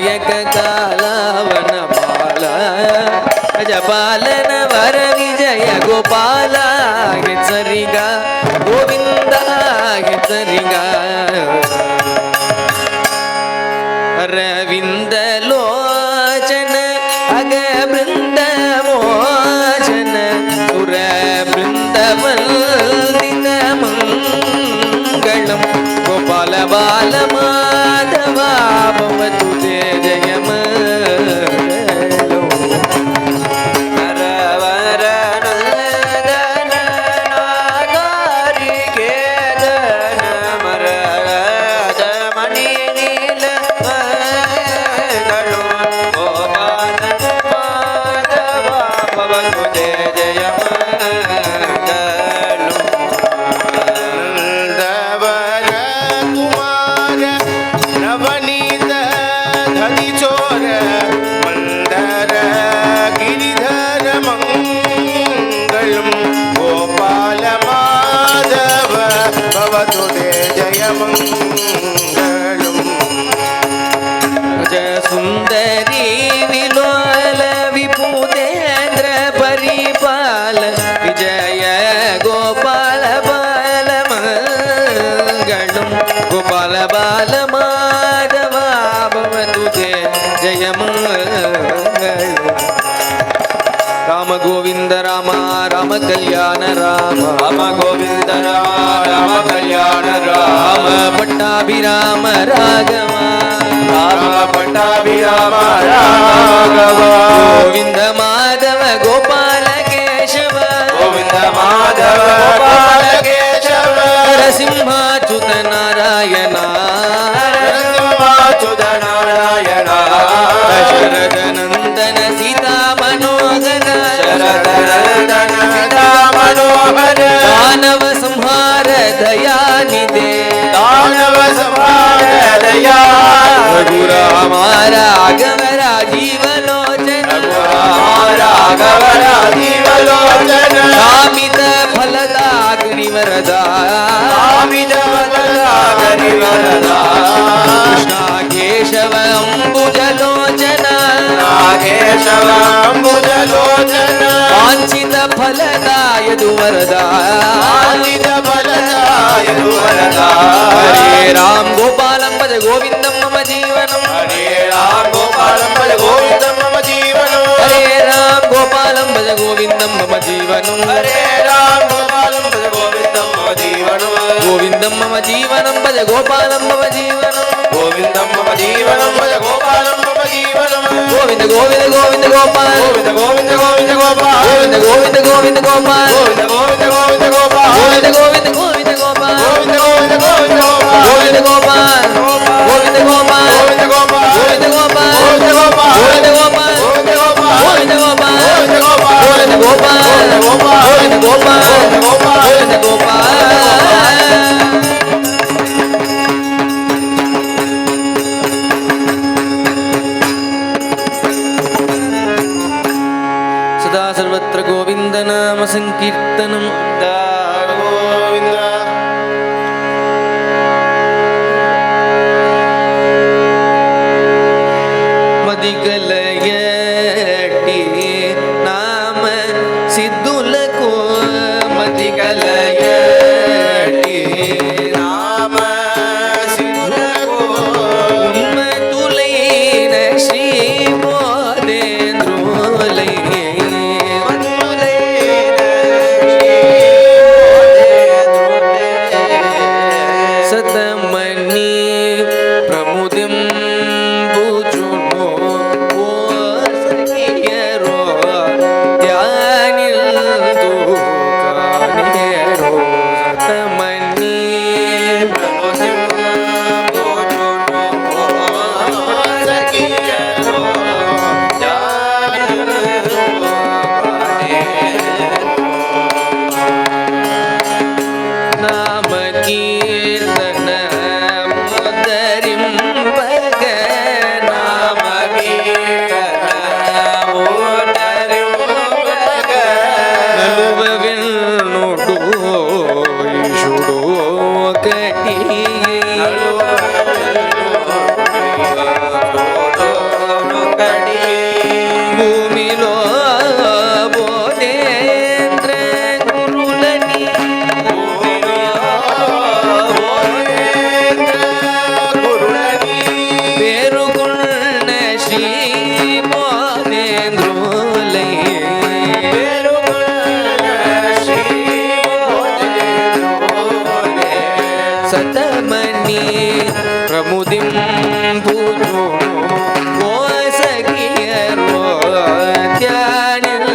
ನಾಯಕ ಕಾಲವನ ಬಾಲ ಜಪಾಲನ ವರ ವಿಜಯ ಗೋಪಾಲ ಹೆಸರಿಗ ಗೋವಿಂದ ಹೆಸರಿಗ ಅರವಿಂದ ಲೋಚನ ಅಗ ಬೃಂದ ಮೋಚನ ಸುರ ಬೃಂದವಂದಿತ ಮಂಗಳಂ ಗೋಪಾಲ ಬಾಲ ಮಾಧವ ಭವತು ಜಯ ಜಯ ಮಂಗಲಂ ಹರವರ ನಂದನ ನಾಗರಿ ಕೇದನ ಮರಗದ ಮಣಿ ನೀಲ ಮಂಗಳಂ ಗೋಪಾಲ ಮಾಧವ ಭವತು ಜಯ ಜಯ ಸುಂದರಿ ವಿಲೋಲ ವಿಪುದೇಂದ್ರ ಪರಿಪಾಲ ವಿಜಯ ಗೋಪಾಲ ಬಾಲ ಮಂಗಳಂ ಗೋಪಾಲ ಬಾಲ ಮಾಧವ ಭವತು ಜಯ ಮಂಗಲಂ ರಾಮ ಗೋವಿಂದ ರಾಮ ರಾಮ ಕಲ್ಯಾಣ ರಾಮ ರಾಮ ಗೋವಿಂದ ರಾಮ ರಾಮ ಕಲ್ಯಾಣ ರಾಮ ಪಟ್ಟಾಭಿರಾಮ ರಾಘವ ರಾಮ ಪಟ್ಟಾಭಿರಾಮ ರಾಘವ ಗೋವಿಂದ ಮಾಧವ ಗೋಪಾಲ ಕೇಶವ ಗೋವಿಂದ ಮಾಧವ ಗೋಪಾಲ ಕೇಶವ ನರಸಿಂಹಾಚ್ಯುತ ನಾರಾಯಣ ನರಸಿಂಹಾಚ್ಯುತ ನಾರಾಯಣ ದಶರಥ ನಂದನ ಸೀತಾ ಮನೋಹರ ಶರಧ ನಂದನ ಸೀತಾ ಮನೋಹರ ದಾನವ ಸಂಹಾರ ದಯಾನಿಧೆ ದಾನವ ಸಂಹಾರ ದಯಾ ರಘುರಾಮ ರಾಘವರ ಜೀವಲೋಚನ ರಾಘವರ ಜೀವಲೋಚನ ಕಾಮಿತ ಫಲದ ಅಗ್ನಿವರದ ಕಾಮಿತ ಫಲದ ಅಗ್ನಿವರದ ಕೃಷ್ಣ ಕೇಶವ ಅಂಬುಜಲೋಚನ ಕೇಶವ ಅಂಬುಜಲೋಚನ ವಾಂಛಿತ ಫಲದಾಯದು ವರದ ವಾಂಛಿತ ಫಲದಾಯದು ವರದ ಹರೇ ರಾಮ್ ಗೋಪಾಲಂ ಭಜ ಗೋವಿಂದಂ ಮಮ ಜೀವನಂ ಹರೇ ರಾಮ್ ಗೋಪಾಲಂ ಭಜ ಗೋವಿಂದಂ ಮಮ ಜೀವನಂ ಹರೇ ರಾಮ್ ಗೋಪಾಲಂ ಭಜ ಗೋವಿಂದಂ ಮಮ ಜೀವನಂ ಹರೇ ರಾಮ್ ಗೋಪಾಲಂ ಭಜ ಗೋವಿಂದಂ ಮಮ ಜೀವನಂ ಗೋವಿಂದಂ ಮಮ ಜೀವನಂ ಭಜ ಗೋಪಾಲಂ ಮಮ ಜೀವನಂ ಗೋವಿಂದಂ ಮಮ ಜೀವನಂ ಭಜ ಗೋಪಾಲಂ ಮಮ ಜೀವನಂ ಗೋವಿಂದ ಗೋವಿಂದ ಗೋವಿಂದ ಗೋಪಾಲ ಗೋವಿಂದ ಗೋವಿಂದ ಗೋವಿಂದ ಗೋಪಾಲ ಗೋವಿಂದ ಗೋವಿಂದ ಗೋವಿಂದ ಗೋಪಾಲ ಗೋವಿಂದ ಗೋವಿಂದ ಗೋವಿಂದ ಗೋಪಾಲ ಗೋವಿಂದ ಗೋವಿಂದ ಗೋವಿಂದ ಗೋಪಾಲ ಗೋವಿಂದ ಗೋವಿಂದ ಗೋವಿಂದ ಗೋಪಾಲ ಗೋವಿಂದ ಗೋಪಾಲ ಗೋವಿಂದ ಗೋಪಾಲ ಗೋವಿಂದ ಗೋಪಾಲ ಗೋವಿಂದ ಗೋಪಾಲ ಗೋವಿಂದ ಗೋಪಾಲ ಗೋವಿಂದ ಗೋಪಾಲ ಗೋವಿಂದ ಗೋಪಾಲ ಗೋವಿಂದ ಗೋಪಾಲ ಗೋವಿಂದ ಗೋಪಾಲ ಗೋವಿಂದ ಗೋಪಾಲ ಗೋವಿಂದ ಗೋಪಾಲ ಗೋವಿಂದ ಗೋಪಾಲ ಸದಾ ಸರ್ವತ್ರ ಗೋವಿಂದ ನಾಮ ಸಂಕೀರ್ತನಂ ಗೋವಿಂದ ಮದಿಕಲಯಟಿ ನಾಮ ಸಿದ್ದುಲಕೋ ಮದಿಕಲಯಟಿ ನಾಮ ಸಿದ್ದುಲಕೋ ಉನ್ಮತುಲೈನ ಶ್ರೀ ಮೋದೇಂದ್ರೋಲೈ ಸತಮನಿ ಪ್ರಮುದಿಂ ಭುಜುನೋ सतमनी प्रमुदिं पूजो ओ सखियरो ध्यानिल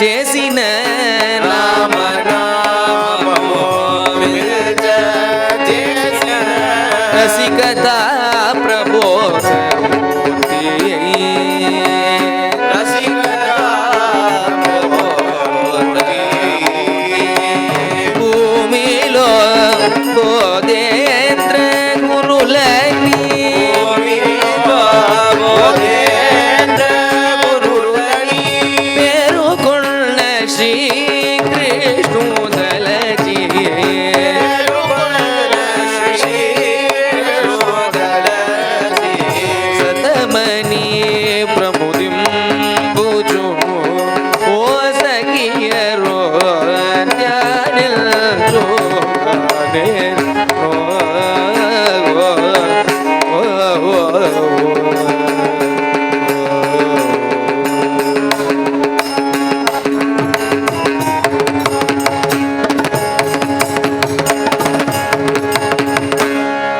చేసిన నామ రసికత ప్రబోధ భూమిలో బోధేంద్ర గురులని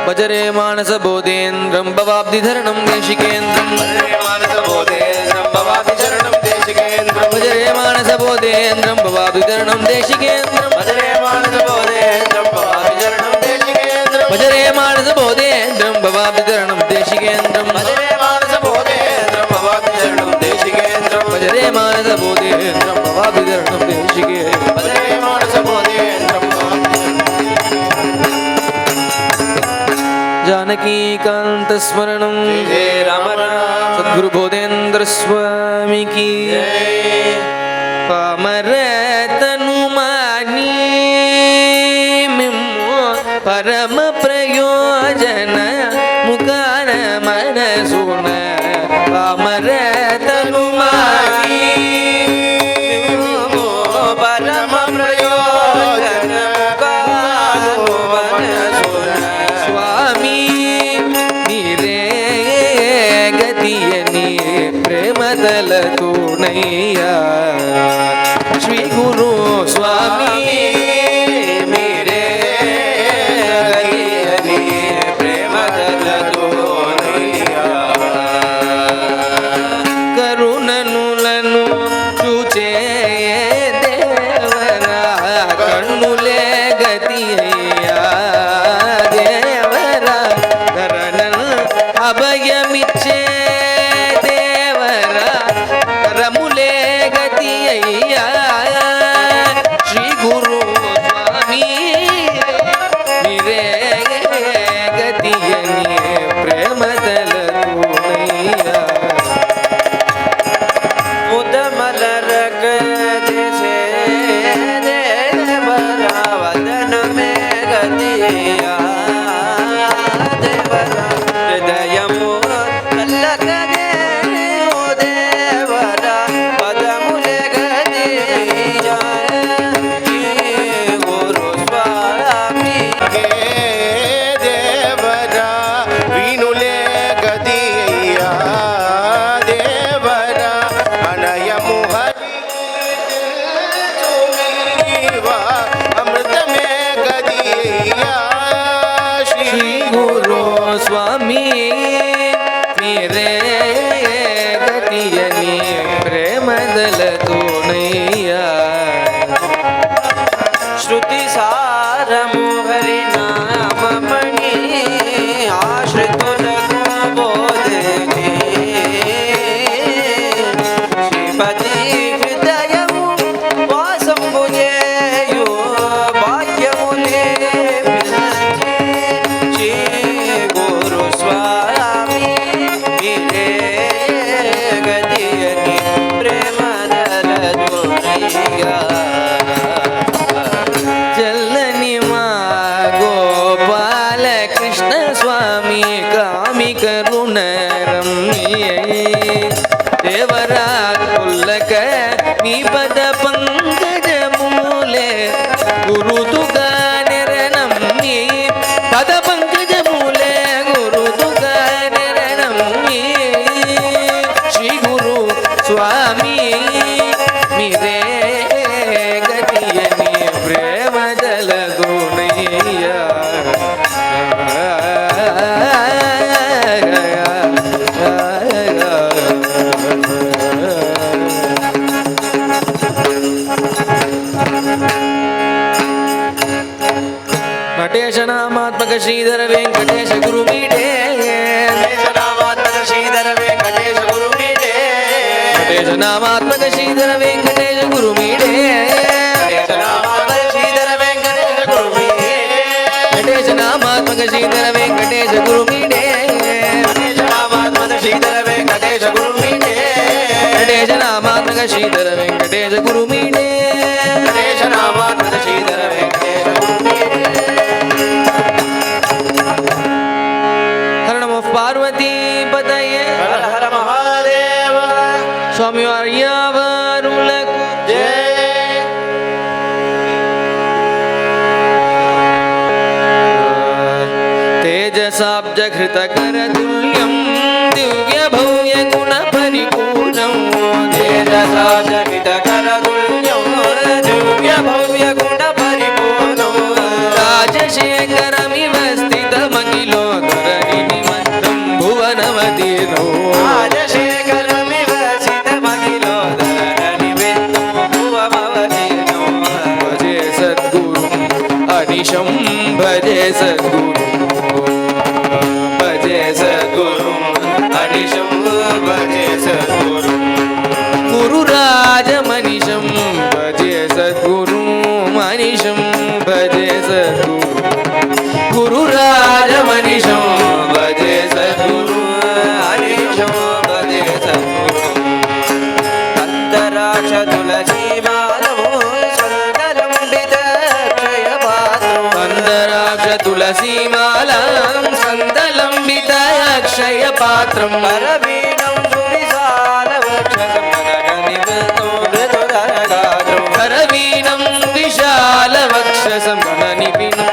भजरे मानस बोधेन्द्रं भवाब्धिधरणं देशिकेन्द्रं भजरे मानस बोधेन्द्रं भवाब्धिधरणं देशिकेन्द्रं भजरे मानस बोधेन्द्रं भवाब्धिधरणं देशिकेन्द्रं भजरे मानस बोधेन्द्रं भवाब्धिधरणं देशिकेन्द्रं जानकी कांत स्मरणं जय राम सद्गुरु बोधेंद्र स्वामी की पामर तनुमानी मिम्मो परम प्रयोजन मुकार मन सुन पामर तनुमानी मिम्मो परम प्रयोजन मुकार मन सुन स्वामी गतियनी प्रेम दल तू नैया श्री गुरु स्वामी मेरे गतियनी प्रेम दल तू नैया करुणनुలను చూచే దేవరా కన్నులే గతియ్యా దేవరా కరణం అభయమిచ్చే దేవరా రములే గతి అయ్యా శ్రీ గురు స్వామి నిరే గతి అని ప్రేమ దళ ముదమలరగ ಪ್ರೇಮದಲ ತೋಣಯ್ಯ ಶ್ರುತಿ ಸಾರಮು ಹರಿನಾಮಮಣಿ ಆಶ್ರಿತುಲಗು ಬೋಧನೆ ಶ್ರೀಪತಿ ಹೃದಯವು ವಾಸಂಬುಜೇಯು ಭಾಗ್ಯಮುಲೇ ಶ್ರೀ ಗುರು ಸ್ವಾಮಿ ಮಿರೇ ಗತಿಯನಿ ಪ್ರೇಮದಲ ದೋರಯ್ಯ स्वामी कामी करुण रम्ये देवरा कुल्लक नीपद पंकज मूले गुरु तुगा निरनम्ये पद पंकज मूले गुरु तुगा निरनम्ये श्री गुरु स्वामी मिरे गतियनि प्रेम जल गुणैया नटेश नामात्मक श्रीधर वेंकटेश गुरु मीडे नटेश नामात्मक श्रीधर वेंकटेश गुरु मीडे नटेश नामात्मक श्रीधर वेंकटेश गुरु मीडे नटेश नामात्मक श्रीधर वेंकटेश गुरु मीडे नटेश नामात्मक श्रीधर वेंकटेश गुरु मीडे नटेश नामात्मक श्रीधर वेंकटेश गुरु मीडे नटेश नामात्मक श्रीधर वेंकटेश गुरु मीडे नटेश नामात्मक श्रीधर वेंकटेश गुरु मीडे हर नमो पार्वती पतये हर हर महादेव स्वामी वार्यावरुलक जय तेजसाब्ज घृतकरतुल्यं दिव्य भव्य गुण परिपूर्णं तेजसाजहितकरतुल्यं दिव्य भव्य गुण परिपूर्णं राजशेखरमिव स्थितमखिलोदरनिमन्त्रं भुवनमदीनो राजशेखरमिव स्थितमखिलोदरनिमित्तं भुवनमदीनो भजे सद्गुरुं अनिशं भजे सद्गुरुं भजे सद्गुरुं अनिशं भजे सद्गुरुं गुरुराजमनिशं भजे सद्गुरुं मनिशं भजे सद्गुरुं गुरुराजमनिशं भजे सद्गुरुं अनिशं भजे सद्गुरुं अन्तराक्ष तुलसीमालवो सन्दलम्बितक्षयपात्रम् अन्तराक्ष तुलसीमालां सन्दलम्बितक्षयपात्रं करवीणं सुविशालवक्षसमननिमित्तं मृदुदरगात्रं करवीणं विशालवक्षसमननिपिनं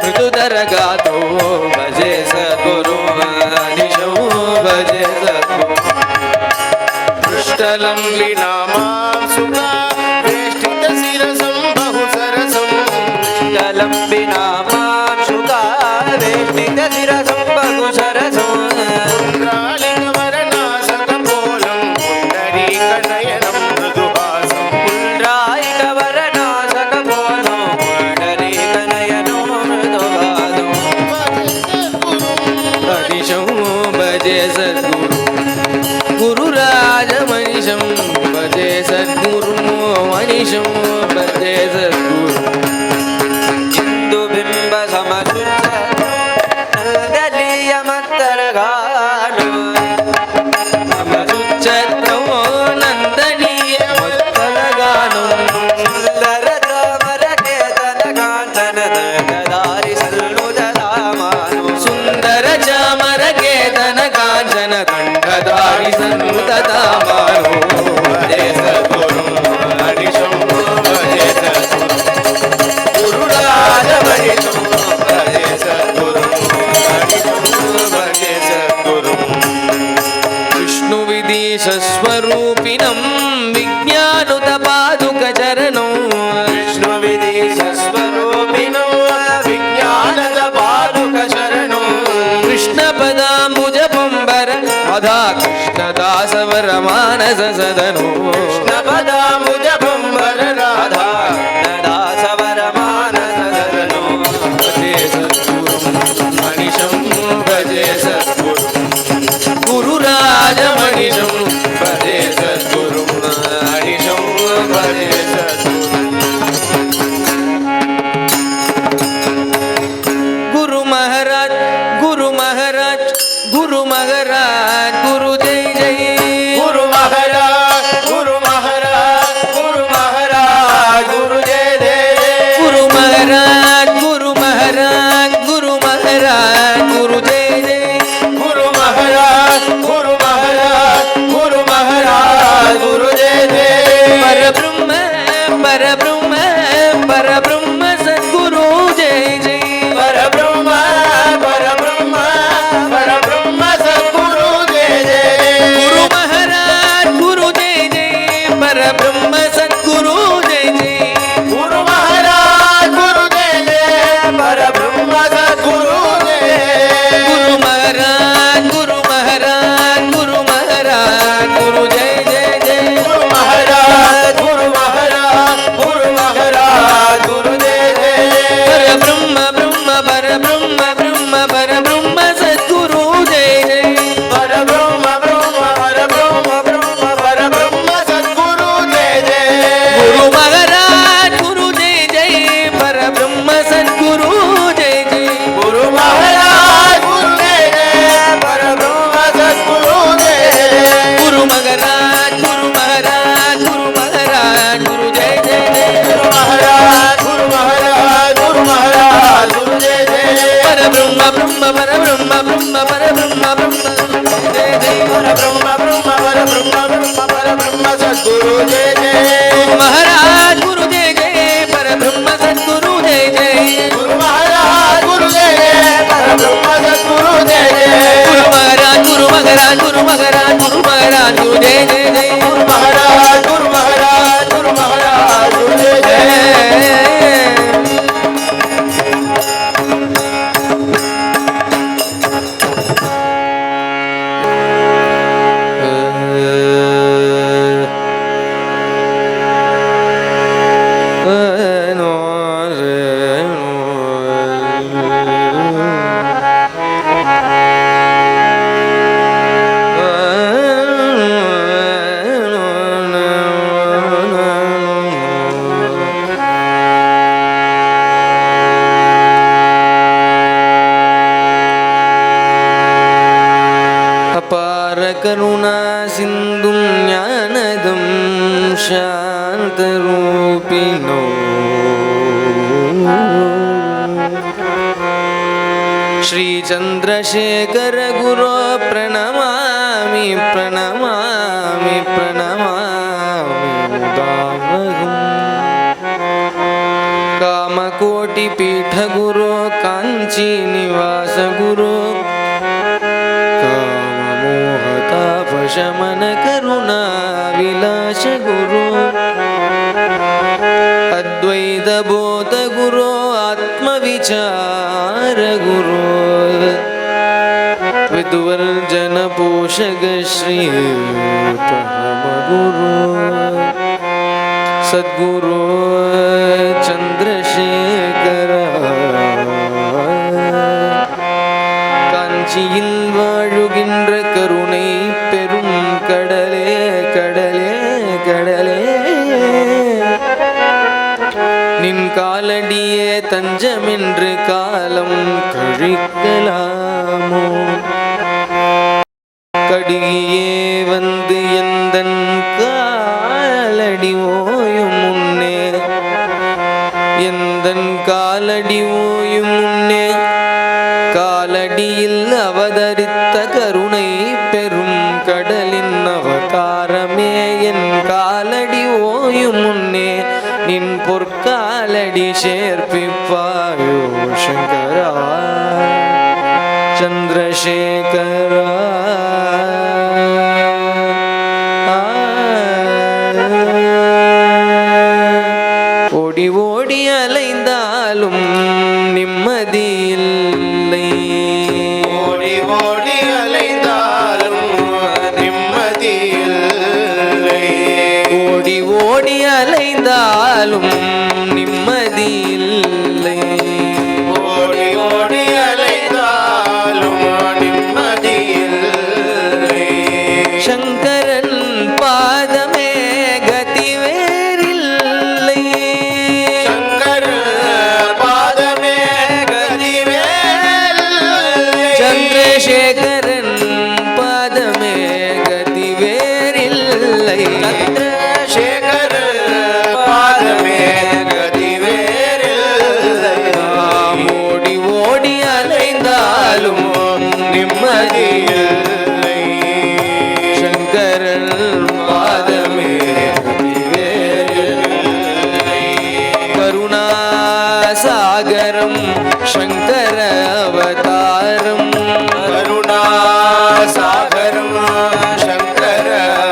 मृदुदरगातो भजे सद्गुरुं अनिशो भजे सद्गुरुं पृष्ठलम्बिनामां सुखा वेष्टितशिरसं बहुसरसं पृष्ठलम्बिनामां सुखा वेष्टितशिरसं बहुसरसं पुण्ड्रालिकवरनाशकपोलं पुण्डरीकनयनं मृदुहासं पुण्ड्रालिकवरनाशकपोलं पुण्डरीकनयनं मृदुहासं अनिशो भजे सद्गुरुं गुरुराजमनिशं भजे सद्गुरुं मनिशं भजे सद्गुरुं इंदुबिम्बसमसुन्दलीयमत्तरगानो समसुच्चत्रो नन्दनीयमत्तलगानं सुन्दरचामरकेतनकाञ्चनदगदारि सल्लुददामानो सुन्दरचामरकेतनकाञ्चनकण्ठधारि सन्नुतदामानो भजे सद्गुरुं अनिशं भजे सद्गुरुं गुरुराजमनिशं भजे सद्गुरुं अनिशं भजे सद्गुरुं विष्णुविदीशस्वरूपिणं विज्ञानुतपादुकचरणौ विष्णुविदीशस्वरूपिणो विज्ञानदपादुकशरणो कृष्णपदाम्बुजपम्बर राधा कृष्णदासवर मानस सदनो कृष्णपदाम्बुज भंवर राधा दासवर मानस सदनो भजे सद्गुरुं मनिषं भजे सद्गुरुं गुरुराजमनिषं भजे सद्गुरुं मनिषं भजे सद्गुरुं गुरु महाराज गुरु महाराज गुरु महाराज गुरु जय जय गुरु महाराज गुरु महाराज गुरु महाराज गुरु जय जय गुरु महाराज गुरु महाराज गुरु महाराज गुरु जय जय गुरु महाराज गुरु महाराज गुरु महाराज गुरु जय जय परब्रह्म परब्रह्म परब्रह्म सद्गुरु जय जय परब्रह्म परब्रह्म परब्रह्म सद्गुरु जय जय गुरु महाराज गुरु जय जय परब्रह्म सद्गुरु जय जय गुरु महाराज गुरु जय जय परब्रह्म सद्गुरु जय गुरु महाराज गुरु महाराज गुरु महाराज गुरु जय जय जय गुरु महाराज गुरु महाराज गुरु महाराज गुरु जय जय परब्रह्म ब्रह्म परब्रह्म ब्रह्म परब्रह्म सद्गुरु जय जय परब्रह्म ब्रह्म परब्रह्म ब्रह्म परब्रह्म सद्गुरु जय जय गुरु महाराज गुरु जय जय परब्रह्म सद्गुरु जय जय गुरु महाराज गुरु जय जय परब्रह्म सद्गुरु जय गुरु महाराज गुरु महाराज गुरु महाराज गुरु जय जय जय गुरु महाराज गुरु महाराज गुरु महाराज गुरु जय जय परब्रह्म ब्रह्म परब्रह्म ब्रह्म परब्रह्म ब्रह्म जय जय परब्रह्म ब्रह्म परब्रह्म ब्रह्म परब्रह्म सद्गुरु जय जय गुरु महाराज गुरु जय जय परब्रह्म सद्गुरु जय जय गुरु महाराज गुरु जय जय परब्रह्म सद्गुरु जय जय गुरु महाराज गुरु महाराज गुरु महाराज गुरु महाराज गुरु जय जय जय गुरु महाराज गुरु महाराज गुरु महाराज गुरु जय जय अपार करुणा सिंधुं ज्ञानदं शान्तरूपिणो श्रीचन्द्रशेखर गुरो प्रणमामि प्रणमामि प्रणमामि मुदावहम् कामकोटिपीठ गुरो काञ्ची निवास गुरो काममोहतापशमन करुणा विलास गुरो अद्वैत बोध गुरो आत्मविचार गुरो विद्वर्जन पोषक श्री गुरो सद्गुरो चंद्रशेखर காஞ்சியில் வாழுகின்ற கருணை பெரும் கடலே கடலே கடலே நின் காலடியே தஞ்சமென்று காலம் கழிக்கலாமோ கடியே வந்து எந்தன் காலடி ஓயும் முன்னே எந்தன் காலடி ஓயும் முன்னே காலடியில் அவதரித்த கருணை பெரும் கடலின் அவதாரமே என் காலடி ஓயும் முன்னே நின் பொற்காலடி சேர்ப்பிப்பாயோ சங்கரா சந்திரசேகரா ஓடி ஓடி அலைந்தாலும் நிம்மதியில்லை ஓடி ஓடி அலைந்தாலும் ஓடி அலைந்தாலும் நிம்மதியில்லை. ஓடி ஓடி அலைந்தாலும் நிம்மதியில்லை. சங்கரன் பாதமே கதி வேறில்லை. சங்கரன் பாதமே கதி வேறில்லை. சந்திரசேகரன் பாதமே கதி வேறில்லை. சந்திரசேகரன் பாதமே கதி வேறில்லை. ஓடி ஓடி அலைந்தாலும் நிம்மதியில்லை. சங்கரன் பாதமே கதி வேறில்லை. கருணாசாகரம் சங்கர அவதாரம். கருணாசாகரம் சங்கர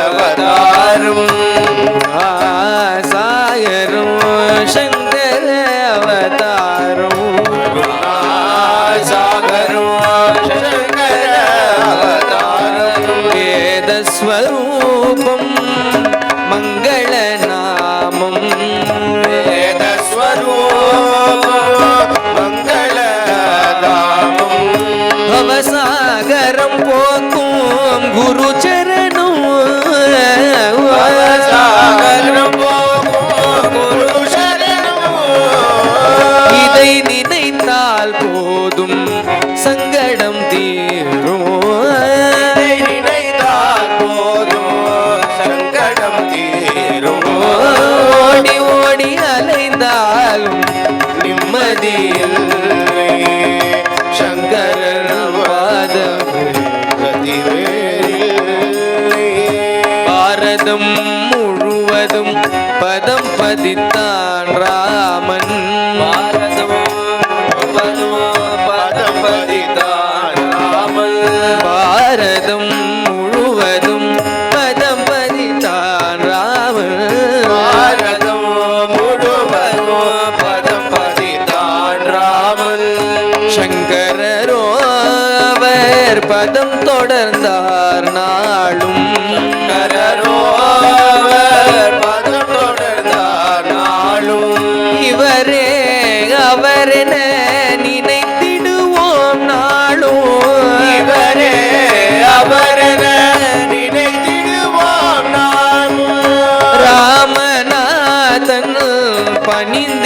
அவதாரம். சாகரம் சங்கர அவதாரம். கருணாசாகரம் சங்கர அவதாரம். வேதஸ்வரூபம் மங்களநாமம். வேதஸ்வரூபம் மங்களதாமம். பவசாகரம் போக்கும் குரு சரணம். சாகரம் போகும் குரு சரணம். இதை நினைத்தால் போதும் சங்கடம் தீரும். இதை நினைத்தால் போதும் சங்கடம் தீரும். ஓடி ஓடி அலைந்தாலும் நிம்மதியில்லை. சங்கரன் பாதமே கதி வேறில்லை. பாரதம் முழுவதும் பதம் பதித்தான் ராமன். பாரதம் பதம் பதித்தான் ராமன். பாரதம் முழுவதும் பதம் பதித்தான் ராமன். பாரதம் முழுவதும் பதம் பதித்தான் ராமன். சங்கரரோ அவர் பதம் தொடர்ந்தார் நாளும். கரரோவர் பதம் தொடர்ந்தார் நாளும். இவரே அவரென நினைத்திடுவோம் நாளும். இவரே அவரென நினைத்திடுவோம் நாளும். ராமநாதன் பணிந்து